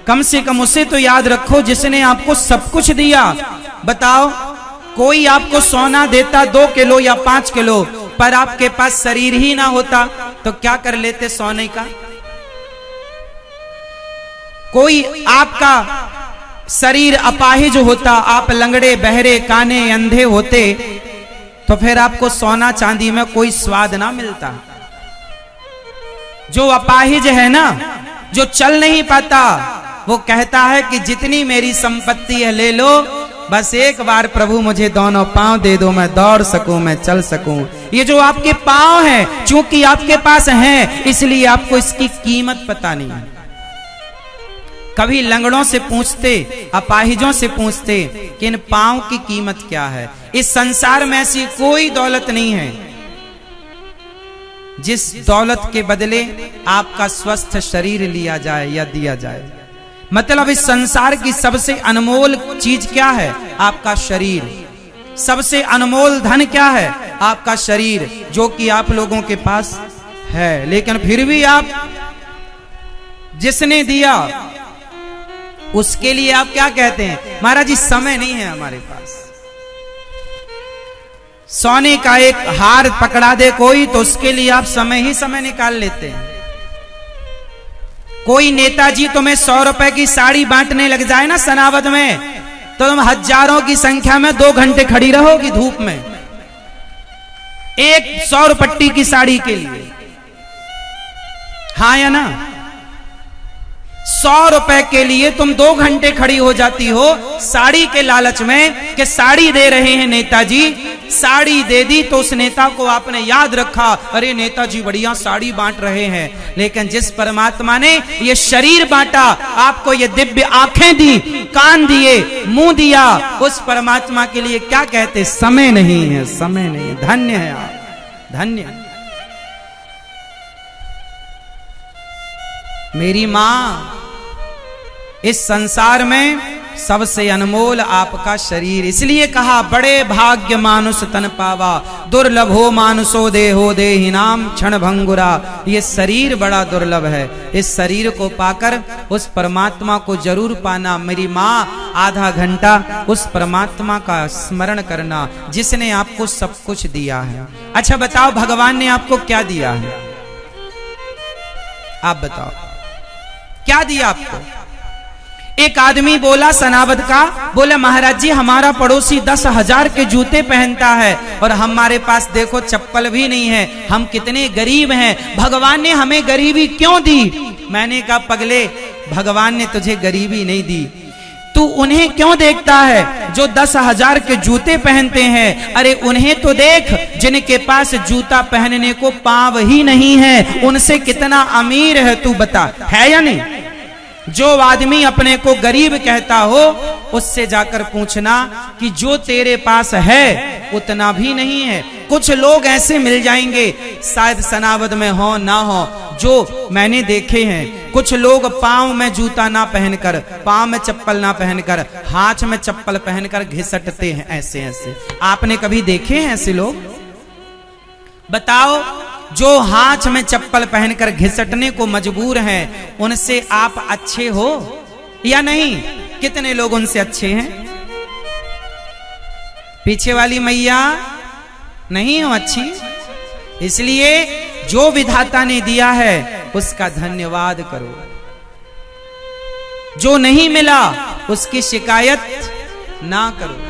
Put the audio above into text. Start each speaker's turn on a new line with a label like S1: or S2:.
S1: कम से कम उसे तो याद रखो जिसने आपको सब कुछ दिया। बताओ, कोई आपको सोना देता 2 किलो या 5 किलो, पर आपके पास शरीर ही ना होता तो क्या कर लेते सोने का? कोई आपका शरीर अपाहिज होता, आप लंगड़े बहरे काने अंधे होते, तो फिर आपको सोना चांदी में कोई स्वाद ना मिलता। जो अपाहिज है ना, जो चल नहीं पाता, वो कहता है कि जितनी मेरी संपत्ति है ले लो, बस एक बार प्रभु मुझे दोनों पांव दे दो, मैं दौड़ सकूं, मैं चल सकूं। ये जो आपके पांव हैं, चूंकि आपके पास हैं, इसलिए आपको इसकी कीमत पता नहीं है। कभी लंगड़ों से पूछते, अपाहिजों से पूछते कि इन पांव की कीमत क्या है। इस संसार में ऐसी कोई दौलत नहीं है जिस दौलत के बदले आपका स्वस्थ शरीर लिया जाए या दिया जाए। मतलब इस संसार की सबसे अनमोल चीज क्या है? आपका शरीर। सबसे अनमोल धन क्या है? आपका शरीर, जो कि आप लोगों के पास है। लेकिन फिर भी आप, जिसने दिया उसके लिए आप क्या कहते हैं? महाराज जी समय नहीं है हमारे पास। सोने का एक हार पकड़ा दे कोई, तो उसके लिए आप समय ही समय निकाल लेते हैं। कोई नेताजी तुम्हें 100 रुपए की साड़ी बांटने लग जाए ना सनावद में, तो तुम हजारों की संख्या में 2 घंटे खड़ी रहोगी धूप में, एक 100 रुपट्टी की साड़ी के लिए। हाँ या ना? 100 रुपए के लिए तुम 2 घंटे खड़ी हो जाती हो साड़ी के लालच में कि साड़ी दे रहे हैं नेताजी। साड़ी दे दी तो उस नेता को आपने याद रखा, अरे नेताजी बढ़िया साड़ी बांट रहे हैं। लेकिन जिस परमात्मा ने ये शरीर बांटा, आपको ये दिव्य आंखें दी, कान दिए, मुंह दिया, उस परमात्मा के लिए क्या कहते? समय नहीं है, समय नहीं है। धन्य है आप, धन्य। मेरी मां, इस संसार में सबसे अनमोल आपका शरीर। इसलिए कहा बड़े भाग्य मानुष तन पावा, दुर्लभो मानुषो देहो देहि नाम क्षण भंगुरा। ये शरीर बड़ा दुर्लभ है। इस शरीर को पाकर उस परमात्मा को जरूर पाना। मेरी माँ, आधा घंटा उस परमात्मा का स्मरण करना जिसने आपको सब कुछ दिया है। अच्छा बताओ, भगवान ने आपको क्या दिया है? आप बताओ क्या दिया आपको? एक आदमी बोला सनावद का, बोले महाराज जी हमारा पड़ोसी 10,000 के जूते पहनता है और हमारे पास देखो चप्पल भी नहीं है, हम कितने गरीब हैं, भगवान ने हमें गरीबी क्यों दी? मैंने कहा पगले, भगवान ने तुझे गरीबी नहीं दी, तू उन्हें क्यों देखता है जो 10,000 के जूते पहनते हैं? अरे उन्हें तो देख जिनके पास जूता पहनने को पांव ही नहीं है, उनसे कितना अमीर है तू बता, है या नहीं? जो आदमी अपने को गरीब कहता हो, उससे जाकर पूछना कि जो तेरे पास है उतना भी नहीं है। कुछ लोग ऐसे मिल जाएंगे, शायद सनावद में हो ना हो, जो मैंने देखे हैं। कुछ लोग पांव में जूता ना पहनकर, पांव में चप्पल ना पहनकर, हाथ में चप्पल पहनकर घिसटते हैं ऐसे ऐसे। आपने कभी देखे हैं ऐसे लोग? बताओ, जो हाथ में चप्पल पहनकर घिसटने को मजबूर हैं, उनसे आप अच्छे हो या नहीं? कितने लोग उनसे अच्छे हैं? पीछे वाली मैया नहीं हो अच्छी। इसलिए जो विधाता ने दिया है उसका धन्यवाद करो। जो नहीं मिला उसकी शिकायत ना करो।